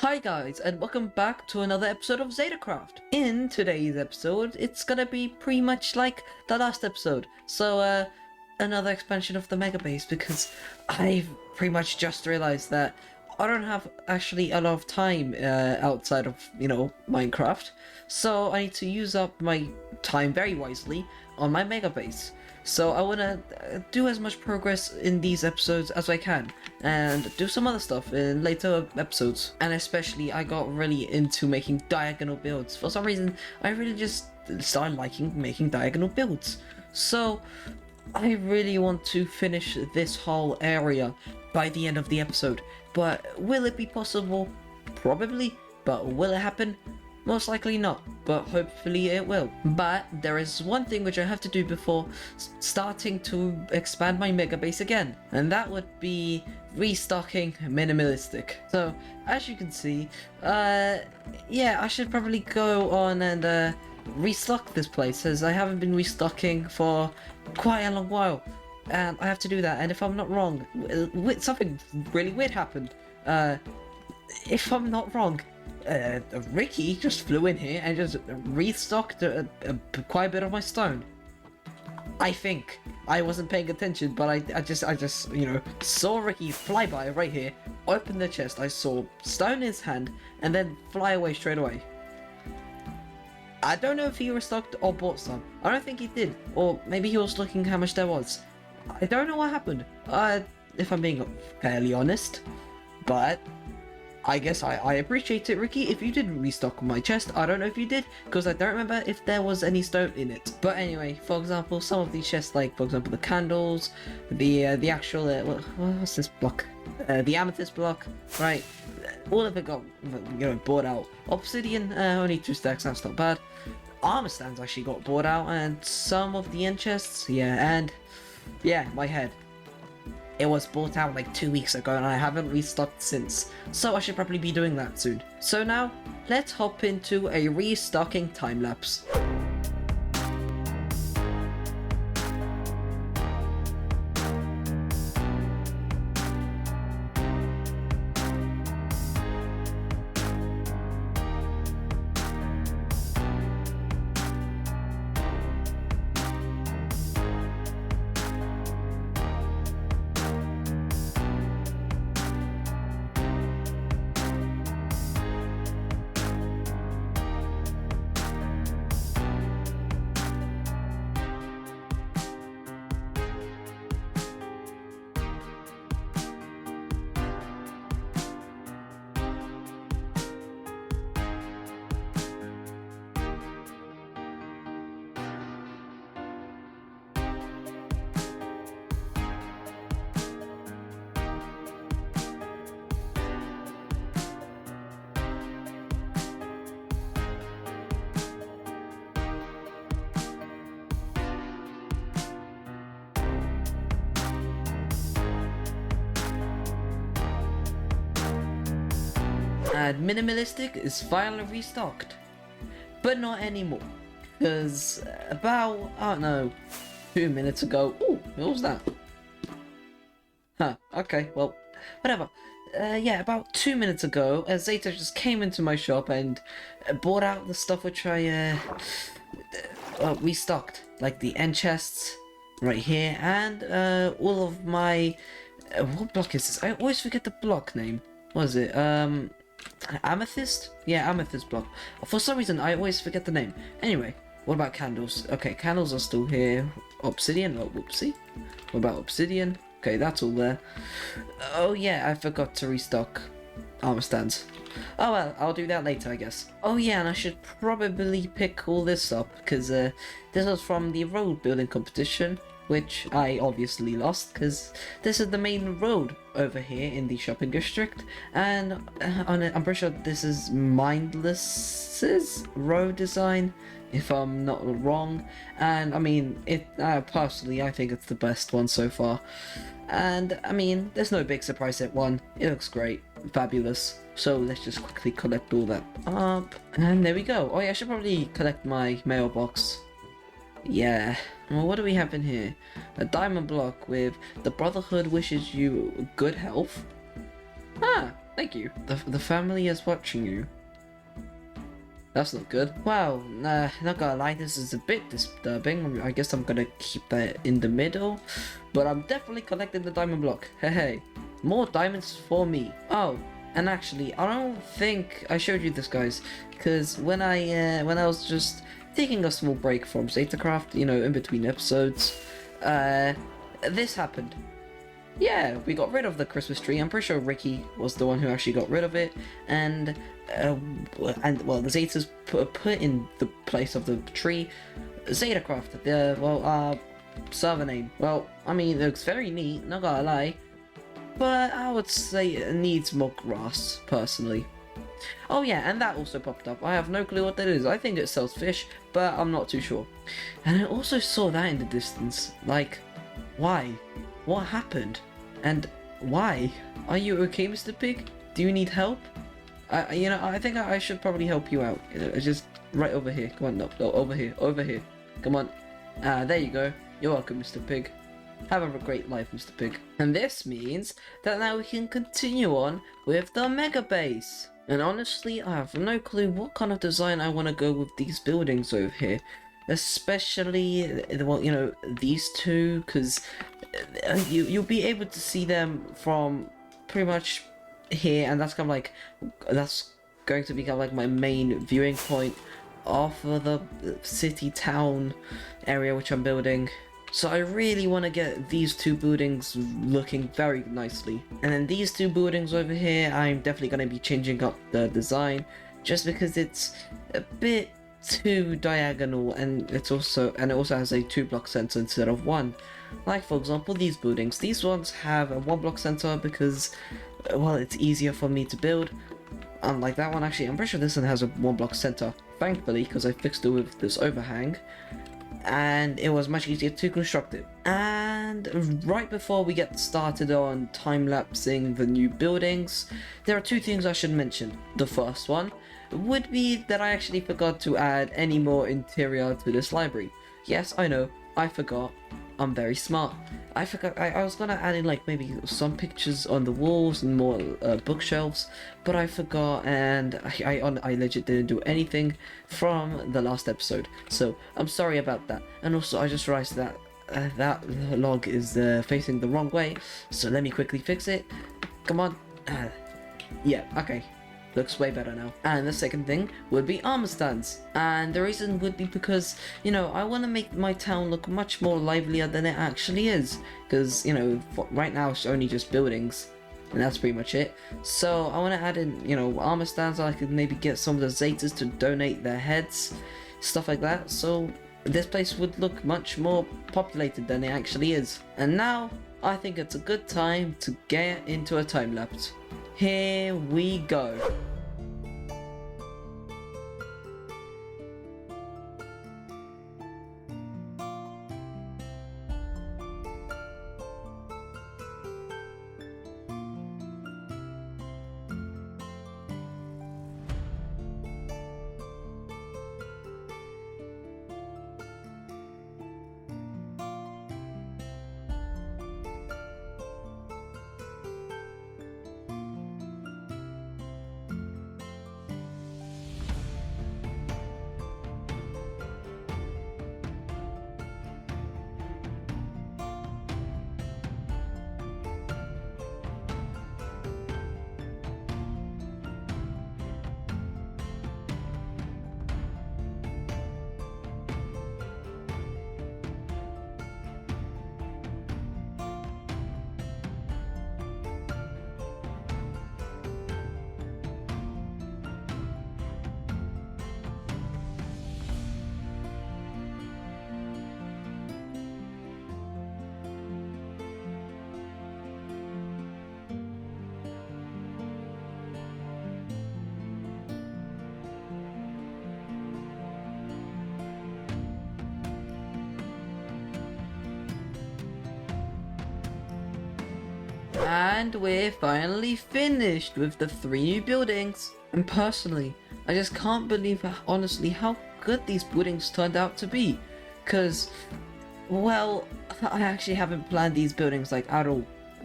Hi guys, and welcome back to another episode of Zetacraft. In today's episode, it's gonna be pretty much like the last episode. So, another expansion of the mega base, because I've pretty much just realized that I don't have actually a lot of time outside of, Minecraft. So I need to use up my time very wisely on my mega base. So I want to do as much progress in these episodes as I can, and do some other stuff in later episodes. And especially, I got really into making diagonal builds. For some reason, I really just started liking making diagonal builds. So I really want to finish this whole area by the end of the episode. But will it be possible? Probably. But will it happen? Most likely not, but hopefully it will. But there is one thing which I have to do before starting to expand my mega base again, and that would be restocking Minimalistic. So as you can see, yeah, I should probably go on and restock this place, as I haven't been restocking for quite a long while, and I have to do that. And if I'm not wrong, something really weird happened. If I'm not wrong, Ricky just flew in here and just restocked quite a bit of my stone. I think I wasn't paying attention, but I just saw Ricky fly by right here, open the chest. I saw stone in his hand, and then fly away straight away. I don't know if he restocked or bought some. I don't think he did, or maybe he was looking how much there was. I don't know what happened. If I'm being fairly honest, but I guess I appreciate it, Ricky, if you didn't restock my chest. I don't know if you did, because I don't remember if there was any stone in it. But anyway, for example, some of these chests, like for example the candles, the actual what's this block? The amethyst block, right? All of it got bought out. Obsidian, only 2 stacks. That's not bad. Armor stands actually got bought out, and some of the end chests, and my head. It was bought out like 2 weeks ago, and I haven't restocked since, so I should probably be doing that soon. So now, let's hop into a restocking time-lapse. And Minimalistic is finally restocked, but not anymore, because about, I don't know, 2 minutes ago. Ooh, what was that? Huh, okay, well, whatever. Yeah, about 2 minutes ago, Zeta just came into my shop and bought out the stuff which I restocked, like the end chests right here, and all of my what block is this? I always forget the block name. What is it? Amethyst? Yeah, amethyst block. For some reason, I always forget the name. Anyway, what about candles? Okay, candles are still here. Obsidian? Oh, whoopsie. What about obsidian? Okay, that's all there. Oh yeah, I forgot to restock armor stands. Oh well, I'll do that later, I guess. Oh yeah, and I should probably pick all this up, because this was from the road building competition, which I obviously lost, because this is the main road over here in the shopping district, and I'm pretty sure this is Mindless's road design, if I'm not wrong. And I mean, personally, I think it's the best one so far. And I mean, there's no big surprise it won. It looks great, fabulous. So let's just quickly collect all that up, and there we go. Oh yeah, I should probably collect my mailbox. Yeah. Well, what do we have in here? A diamond block with the Brotherhood wishes you good health. Ah, Thank you. The family is watching you. That's not good. Well, not gonna lie, this is a bit disturbing. I guess I'm gonna keep that in the middle. But I'm definitely collecting the diamond block. Hey, more diamonds for me. Oh, and actually, I don't think I showed you this, guys. Because when I was just taking a small break from Zetacraft, you know, in between episodes, this happened. Yeah, we got rid of the Christmas tree. I'm pretty sure Ricky was the one who actually got rid of it, and well, the Zetas put in the place of the tree Zetacraft, the server name. Well, I mean, it looks very neat, not gonna lie, but I would say it needs more grass, personally. Oh yeah, and that also popped up. I have no clue what that is. I think it sells fish, but I'm not too sure. And I also saw that in the distance. Like, why? What happened? And why? Are you okay, Mr. Pig? Do you need help? I think I should probably help you out. Just right over here. Come on, no, over here. Come on. There you go. You're welcome, Mr. Pig. Have a great life, Mr. Pig. And this means that now we can continue on with the mega base. And honestly, I have no clue what kind of design I want to go with these buildings over here. Especially, well, you know, these two, because you'll be able to see them from pretty much here, and that's kind of like, that's going to become like my main viewing point off of the city town area which I'm building. So I really want to get these two buildings looking very nicely. And then these two buildings over here, I'm definitely going to be changing up the design, just because it's a bit too diagonal, and it also has a 2-block center instead of 1. Like for example, these buildings. These ones have a 1-block center because, well, it's easier for me to build. Unlike that one, actually, I'm pretty sure this one has a 1-block center. Thankfully, because I fixed it with this overhang, and it was much easier to construct it. And right before we get started on time-lapsing the new buildings, there are 2 things I should mention. The first one would be that I actually forgot to add any more interior to this library. Yes, I know, I forgot. I'm very smart. I forgot, I was gonna add in like maybe some pictures on the walls and more bookshelves, but I forgot, and I legit didn't do anything from the last episode. So I'm sorry about that. And also I just realized that that log is facing the wrong way, so let me quickly fix it. Come on. Yeah, okay. Looks way better now. And the second thing would be armor stands. And the reason would be because, you know, I want to make my town look much more livelier than it actually is. Because, you know, right now it's only just buildings. And that's pretty much it. So I want to add in, you know, armor stands. So I could maybe get some of the Zetas to donate their heads. Stuff like that. So this place would look much more populated than it actually is. And now, I think it's a good time to get into a time lapse. Here we go. And we're finally finished with the 3 new buildings. And personally, I just can't believe honestly how good these buildings turned out to be. Cause, well, I actually haven't planned these buildings like at all,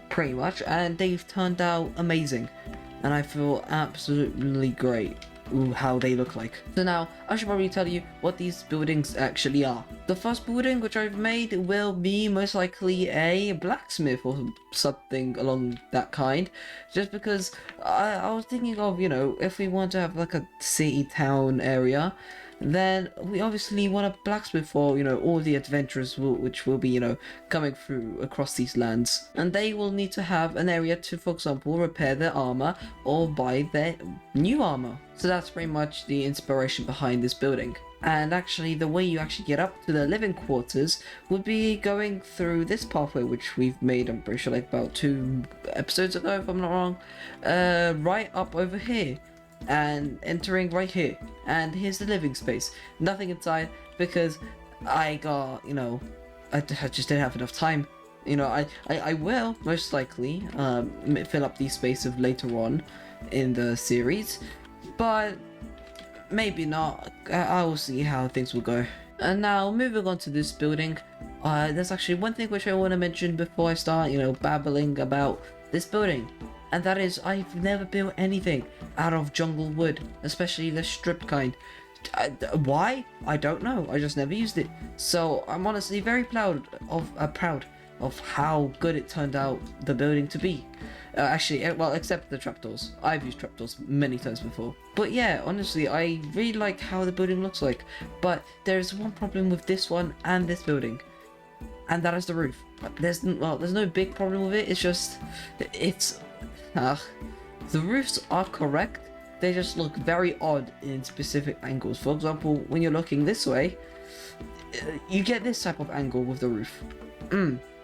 pretty much, and they've turned out amazing. and I feel absolutely great how they look like. So now, I should probably tell you what these buildings actually are. The first building which I've made will be most likely a blacksmith or something along that kind, just because I was thinking of, you know, if we want to have like a city town area, then we obviously want a blacksmith for, you know, all the adventurers which will be, you know, coming through across these lands. And they will need to have an area to, for example, repair their armor or buy their new armor. So that's pretty much the inspiration behind this building. And actually, the way you actually get up to the living quarters would be going through this pathway, which we've made, I'm pretty sure, like about 2 episodes ago, if I'm not wrong, right up over here. And entering right here, and here's the living space. Nothing inside because I got, you know, I just didn't have enough time. You know, I will most likely fill up these spaces later on in the series, but maybe not. I will see how things will go. And now moving on to this building, there's actually one thing which I want to mention before I start, you know, babbling about this building. And that is, I've never built anything out of jungle wood, especially the stripped kind. Why? I don't know. I just never used it. So I'm honestly very proud of how good it turned out the building to be. Actually, well, except the trapdoors. I've used trapdoors many times before. But yeah, honestly, I really like how the building looks like. But there's one problem with this one and this building, and that is the roof. There's no big problem with it. It's just, the roofs are correct, they just look very odd in specific angles. For example, when you're looking this way, you get this type of angle with the roof.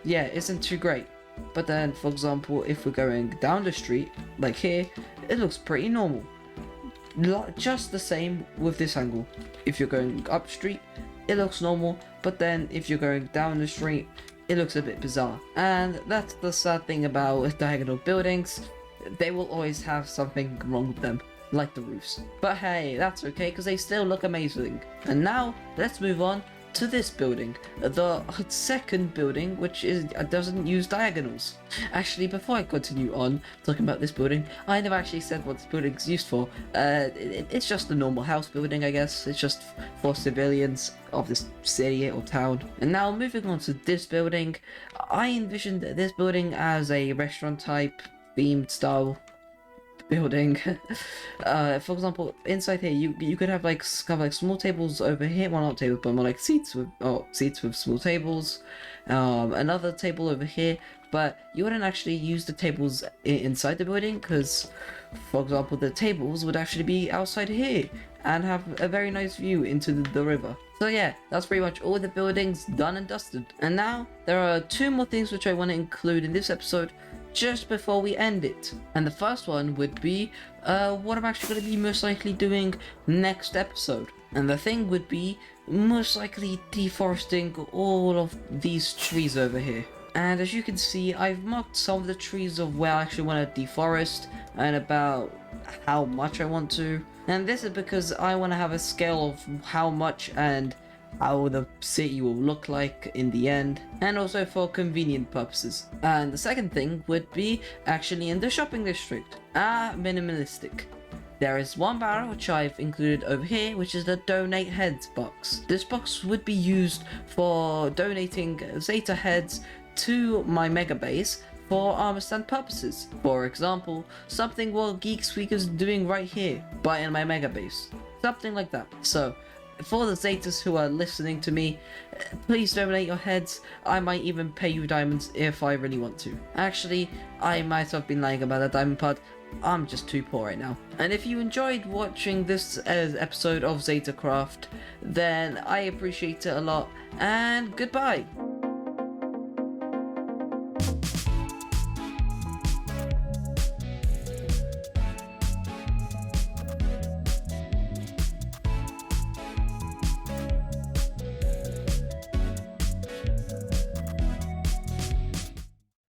Yeah, isn't too great. But then, for example, if we're going down the street, like here, it looks pretty normal. Just the same with this angle. If you're going up street, it looks normal, but then if you're going down the street, it looks a bit bizarre. And that's the sad thing about diagonal buildings. They will always have something wrong with them, like the roofs. But hey, that's okay, because they still look amazing. And now, let's move on to this building, the second building, which doesn't use diagonals. Actually, before I continue on talking about this building, I never actually said what this building is used for. It's just a normal house building, I guess. It's just for civilians of this city or town. And now, moving on to this building, I envisioned this building as a restaurant type themed style building. For example, inside here you could have like kind of like small tables over here, well, not tables, but more like seats with small tables, another table over here, but you wouldn't actually use the tables inside the building, because for example the tables would actually be outside here and have a very nice view into the river. So yeah, that's pretty much all the buildings done and dusted. And now there are 2 more things which I want to include in this episode just before we end it. And the first one would be what I'm actually going to be most likely doing next episode. And the thing would be most likely deforesting all of these trees over here. And as you can see, I've marked some of the trees of where I actually want to deforest and about how much I want to. And this is because I want to have a scale of how much and how the city will look like in the end, and also for convenient purposes. And the second thing would be actually in the shopping district, Minimalistic. There is one barrel which I've included over here, which is the donate heads box. This box would be used for donating Zeta heads to my mega base for armor stand purposes. For example, something what Geeks Week is doing right here, but in my mega base. Something like that. So, for the Zetas who are listening to me, please donate your heads. I might even pay you diamonds if I really want to. Actually, I might have been lying about that diamond part. I'm just too poor right now. And if you enjoyed watching this episode of Zetacraft, then I appreciate it a lot, and goodbye!